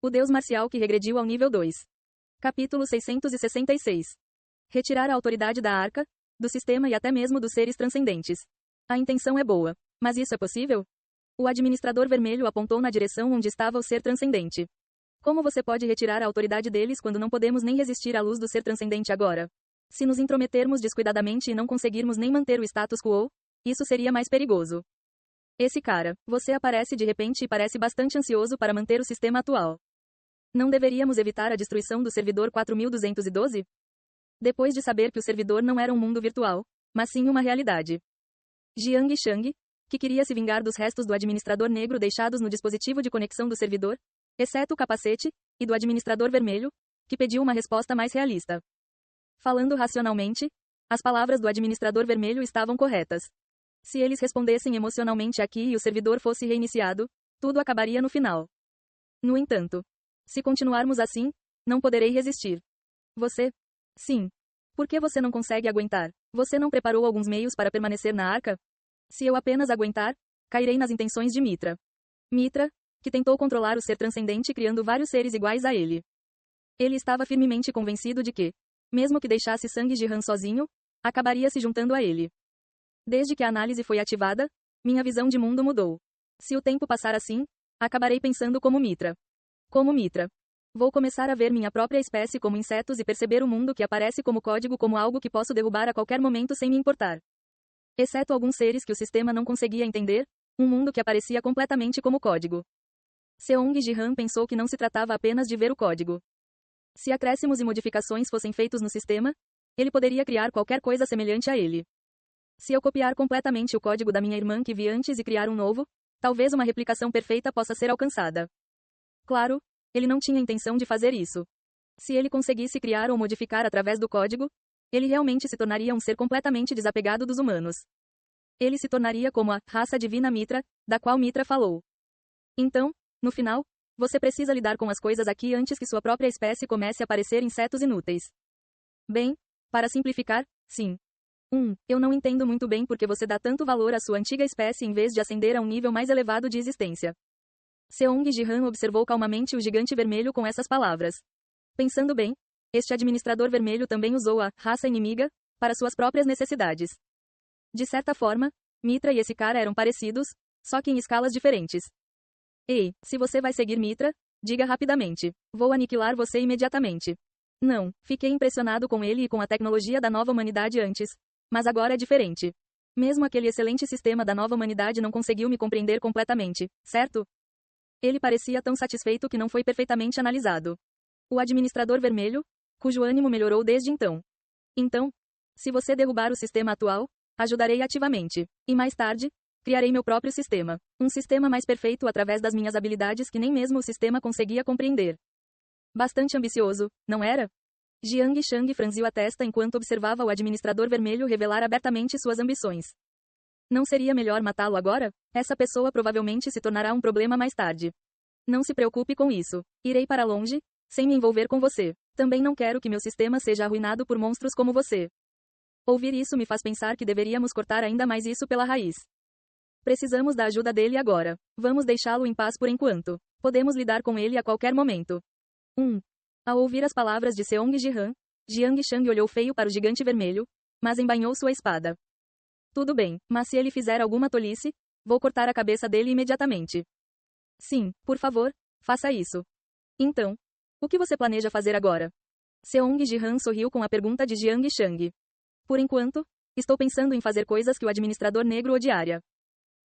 O deus marcial que regrediu ao nível 2. Capítulo 666. Retirar a autoridade da arca, do sistema e até mesmo dos seres transcendentes. A intenção é boa. Mas isso é possível? O administrador vermelho apontou na direção onde estava o ser transcendente. Como você pode retirar a autoridade deles quando não podemos nem resistir à luz do ser transcendente agora? Se nos intrometermos descuidadamente e não conseguirmos nem manter o status quo, isso seria mais perigoso. Esse cara, você aparece de repente e parece bastante ansioso para manter o sistema atual. Não deveríamos evitar a destruição do servidor 4212? Depois de saber que o servidor não era um mundo virtual, mas sim uma realidade. Jiang Shang, que queria se vingar dos restos do administrador negro deixados no dispositivo de conexão do servidor, exceto o capacete, e do administrador vermelho, que pediu uma resposta mais realista. Falando racionalmente, as palavras do administrador vermelho estavam corretas. Se eles respondessem emocionalmente aqui e o servidor fosse reiniciado, tudo acabaria no final. No entanto, se continuarmos assim, não poderei resistir. Você? Sim. Por que você não consegue aguentar? Você não preparou alguns meios para permanecer na arca? Se eu apenas aguentar, cairei nas intenções de Mitra. Mitra, que tentou controlar o ser transcendente criando vários seres iguais a ele. Ele estava firmemente convencido de que, mesmo que deixasse Sang Jihan sozinho, acabaria se juntando a ele. Desde que a análise foi ativada, minha visão de mundo mudou. Se o tempo passar assim, acabarei pensando como Mitra. Como Mitra. Vou começar a ver minha própria espécie como insetos e perceber o mundo que aparece como código como algo que posso derrubar a qualquer momento sem me importar. Exceto alguns seres que o sistema não conseguia entender, um mundo que aparecia completamente como código. Seong Jihan pensou que não se tratava apenas de ver o código. Se acréscimos e modificações fossem feitos no sistema, ele poderia criar qualquer coisa semelhante a ele. Se eu copiar completamente o código da minha irmã que vi antes e criar um novo, talvez uma replicação perfeita possa ser alcançada. Claro, ele não tinha intenção de fazer isso. Se ele conseguisse criar ou modificar através do código, ele realmente se tornaria um ser completamente desapegado dos humanos. Ele se tornaria como a raça divina Mitra, da qual Mitra falou. Então, no final, você precisa lidar com as coisas aqui antes que sua própria espécie comece a parecer insetos inúteis. Bem, para simplificar, sim. Eu não entendo muito bem porque você dá tanto valor à sua antiga espécie em vez de ascender a um nível mais elevado de existência. Seong Jihan observou calmamente o gigante vermelho com essas palavras. Pensando bem, este administrador vermelho também usou a raça inimiga para suas próprias necessidades. De certa forma, Mitra e esse cara eram parecidos, só que em escalas diferentes. Ei, se você vai seguir Mitra, diga rapidamente. Vou aniquilar você imediatamente. Não, fiquei impressionado com ele e com a tecnologia da nova humanidade antes. Mas agora é diferente. Mesmo aquele excelente sistema da nova humanidade não conseguiu me compreender completamente, certo? Ele parecia tão satisfeito que não foi perfeitamente analisado. O administrador vermelho, cujo ânimo melhorou desde então. Então, se você derrubar o sistema atual, ajudarei ativamente. E mais tarde, criarei meu próprio sistema. Um sistema mais perfeito através das minhas habilidades que nem mesmo o sistema conseguia compreender. Bastante ambicioso, não era? Jiang Shang franziu a testa enquanto observava o administrador vermelho revelar abertamente suas ambições. Não seria melhor matá-lo agora? Essa pessoa provavelmente se tornará um problema mais tarde. Não se preocupe com isso. Irei para longe, sem me envolver com você. Também não quero que meu sistema seja arruinado por monstros como você. Ouvir isso me faz pensar que deveríamos cortar ainda mais isso pela raiz. Precisamos da ajuda dele agora. Vamos deixá-lo em paz por enquanto. Podemos lidar com ele a qualquer momento. Ao ouvir as palavras de Seong Jihan, Jiang Shang olhou feio para o gigante vermelho, mas embainhou sua espada. Tudo bem, mas se ele fizer alguma tolice, vou cortar a cabeça dele imediatamente. Sim, por favor, faça isso. Então, o que você planeja fazer agora? Seong Jihan sorriu com a pergunta de Jiang Shang. Por enquanto, estou pensando em fazer coisas que o administrador negro odiaria.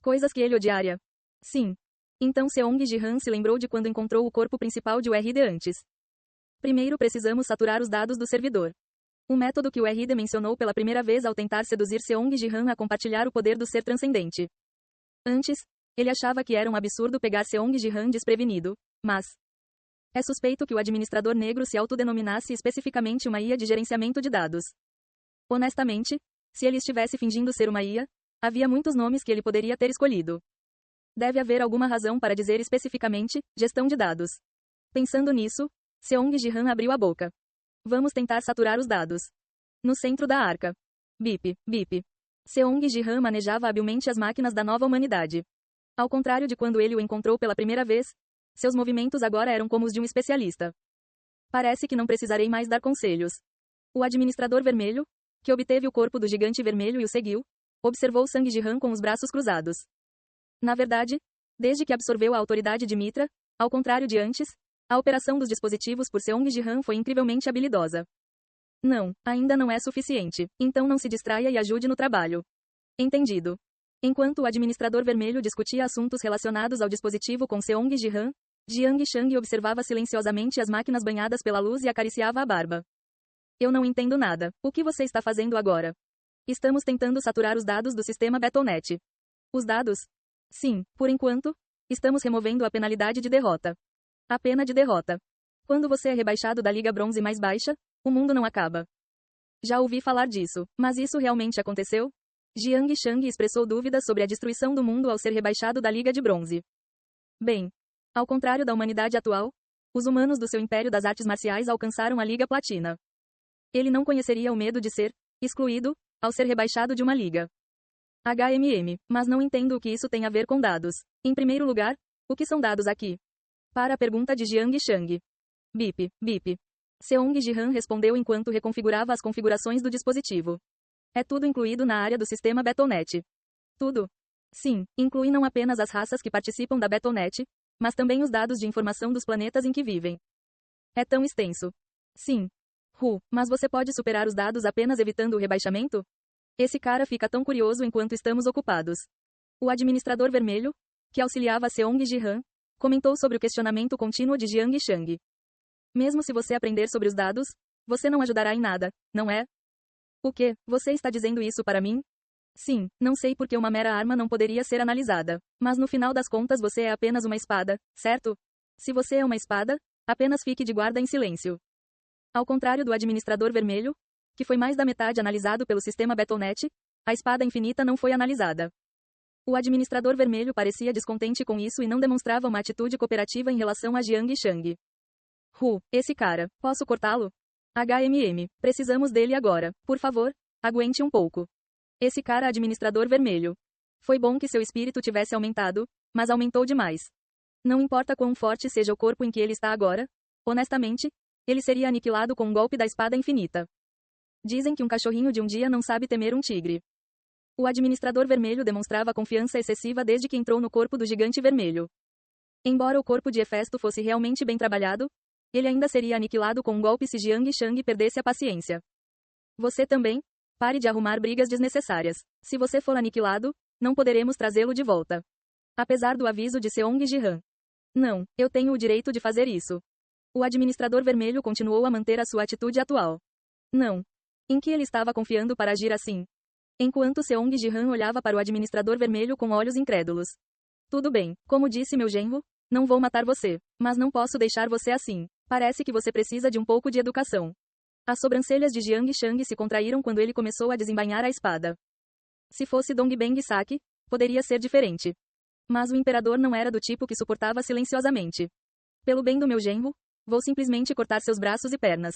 Coisas que ele odiaria? Sim. Então Seong Jihan se lembrou de quando encontrou o corpo principal de URD antes. Primeiro precisamos saturar os dados do servidor. O método que o URD mencionou pela primeira vez ao tentar seduzir Seong Jihan a compartilhar o poder do ser transcendente. Antes, ele achava que era um absurdo pegar Seong Jihan desprevenido, mas é suspeito que o administrador negro se autodenominasse especificamente uma IA de gerenciamento de dados. Honestamente, se ele estivesse fingindo ser uma IA, havia muitos nomes que ele poderia ter escolhido. Deve haver alguma razão para dizer especificamente, gestão de dados. Pensando nisso, Seong Jihan abriu a boca. Vamos tentar saturar os dados. No centro da arca. Bip, bip. Seong Jihan manejava habilmente as máquinas da nova humanidade. Ao contrário de quando ele o encontrou pela primeira vez, Seus movimentos agora eram como os de um especialista. Parece que não precisarei mais dar conselhos. O administrador vermelho, que obteve o corpo do gigante vermelho e o seguiu, observou Sang Jihan com os braços cruzados. Na verdade, desde que absorveu a autoridade de Mitra, ao contrário de antes, a operação dos dispositivos por Seong Jihan foi incrivelmente habilidosa. Não, ainda não é suficiente, então não se distraia e ajude no trabalho. Entendido. Enquanto o administrador vermelho discutia assuntos relacionados ao dispositivo com Seong Jihan, Jiang Shang observava silenciosamente as máquinas banhadas pela luz e acariciava a barba. Eu não entendo nada. O que você está fazendo agora? Estamos tentando saturar os dados do sistema Battle.net. Os dados? Sim, por enquanto, estamos removendo a penalidade de derrota. A pena de derrota. Quando você é rebaixado da Liga Bronze mais baixa, o mundo não acaba. Já ouvi falar disso, mas isso realmente aconteceu? Jiang Shang expressou dúvidas sobre a destruição do mundo ao ser rebaixado da Liga de Bronze. Bem, ao contrário da humanidade atual, os humanos do seu Império das Artes Marciais alcançaram a Liga Platina. Ele não conheceria o medo de ser excluído ao ser rebaixado de uma liga. Mas não entendo o que isso tem a ver com dados. Em primeiro lugar, o que são dados aqui? Para a pergunta de Jiang Shang. Bip, bip. Seong Jihan respondeu enquanto reconfigurava as configurações do dispositivo. É tudo incluído na área do sistema Battle.net. Tudo? Sim, inclui não apenas as raças que participam da Battle.net, mas também os dados de informação dos planetas em que vivem. É tão extenso. Sim. Mas você pode superar os dados apenas evitando o rebaixamento? Esse cara fica tão curioso enquanto estamos ocupados. O administrador vermelho, que auxiliava Seong Jihan, comentou sobre o questionamento contínuo de Jiang Shang. Mesmo se você aprender sobre os dados, você não ajudará em nada, não é? O que? Você está dizendo isso para mim? Sim, não sei porque uma mera arma não poderia ser analisada. Mas no final das contas você é apenas uma espada, certo? Se você é uma espada, apenas fique de guarda em silêncio. Ao contrário do administrador vermelho, que foi mais da metade analisado pelo sistema Battle.net, a espada infinita não foi analisada. O administrador vermelho parecia descontente com isso e não demonstrava uma atitude cooperativa em relação a Jiang Shang. Esse cara, posso cortá-lo? Precisamos dele agora, por favor, aguente um pouco. Esse cara administrador vermelho. Foi bom que seu espírito tivesse aumentado, mas aumentou demais. Não importa quão forte seja o corpo em que ele está agora, honestamente, ele seria aniquilado com um golpe da espada infinita. Dizem que um cachorrinho de um dia não sabe temer um tigre. O administrador vermelho demonstrava confiança excessiva desde que entrou no corpo do gigante vermelho. Embora o corpo de Hefesto fosse realmente bem trabalhado, ele ainda seria aniquilado com um golpe se Jiang Shang perdesse a paciência. Você também? Pare de arrumar brigas desnecessárias. Se você for aniquilado, não poderemos trazê-lo de volta. Apesar do aviso de Seong Jihan. Não, eu tenho o direito de fazer isso. O administrador vermelho continuou a manter a sua atitude atual. Não. Em que ele estava confiando para agir assim? Enquanto Seong Jihan olhava para o administrador vermelho com olhos incrédulos. Tudo bem, como disse meu genro, não vou matar você, mas não posso deixar você assim. Parece que você precisa de um pouco de educação. As sobrancelhas de Jiang Shang se contraíram quando ele começou a desembainhar a espada. Se fosse Dongbang Saki, poderia ser diferente. Mas o imperador não era do tipo que suportava silenciosamente. Pelo bem do meu genro, vou simplesmente cortar seus braços e pernas.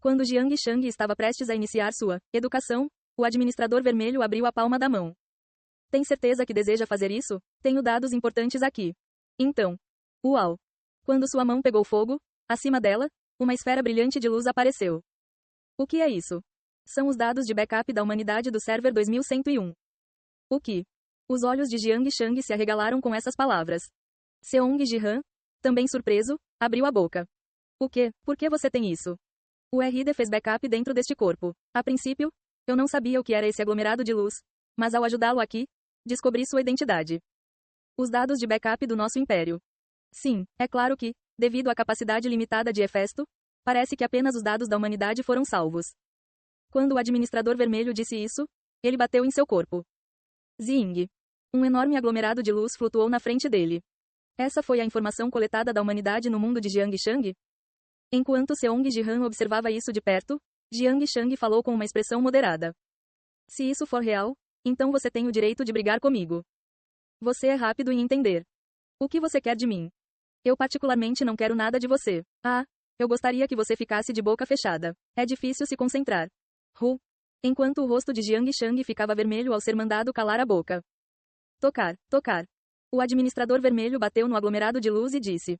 Quando Jiang Shang estava prestes a iniciar sua educação, o administrador vermelho abriu a palma da mão. Tem certeza que deseja fazer isso? Tenho dados importantes aqui. Então. Uau! Quando sua mão pegou fogo, acima dela, uma esfera brilhante de luz apareceu. O que é isso? São os dados de backup da humanidade do server 2101. O que? Os olhos de Jiang Shang se arregalaram com essas palavras. Seong Jihan, também surpreso, abriu a boca. O que? Por que você tem isso? O RD fez backup dentro deste corpo. A princípio, eu não sabia o que era esse aglomerado de luz, mas ao ajudá-lo aqui, descobri sua identidade. Os dados de backup do nosso império. Sim, é claro que, devido à capacidade limitada de Hefesto, parece que apenas os dados da humanidade foram salvos. Quando o administrador vermelho disse isso, ele bateu em seu corpo. Zing. Um enorme aglomerado de luz flutuou na frente dele. Essa foi a informação coletada da humanidade no mundo de Jiang Shang? Enquanto Seong Jihan observava isso de perto, Jiang Shang falou com uma expressão moderada. Se isso for real, então você tem o direito de brigar comigo. Você é rápido em entender. O que você quer de mim? Eu particularmente não quero nada de você. Eu gostaria que você ficasse de boca fechada. É difícil se concentrar. Enquanto o rosto de Jiang Shang ficava vermelho ao ser mandado calar a boca. Tocar. O administrador vermelho bateu no aglomerado de luz e disse: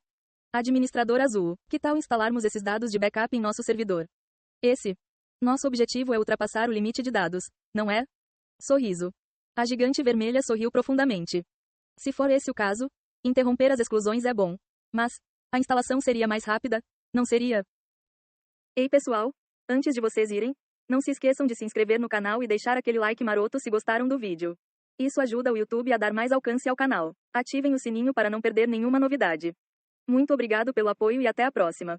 Administrador azul, que tal instalarmos esses dados de backup em nosso servidor? Nosso objetivo é ultrapassar o limite de dados, não é? Sorriso. A gigante vermelha sorriu profundamente. Se for esse o caso, interromper as exclusões é bom. Mas, a instalação seria mais rápida, não seria? Ei pessoal, antes de vocês irem, não se esqueçam de se inscrever no canal e deixar aquele like maroto se gostaram do vídeo. Isso ajuda o YouTube a dar mais alcance ao canal. Ativem o sininho para não perder nenhuma novidade. Muito obrigado pelo apoio e até a próxima.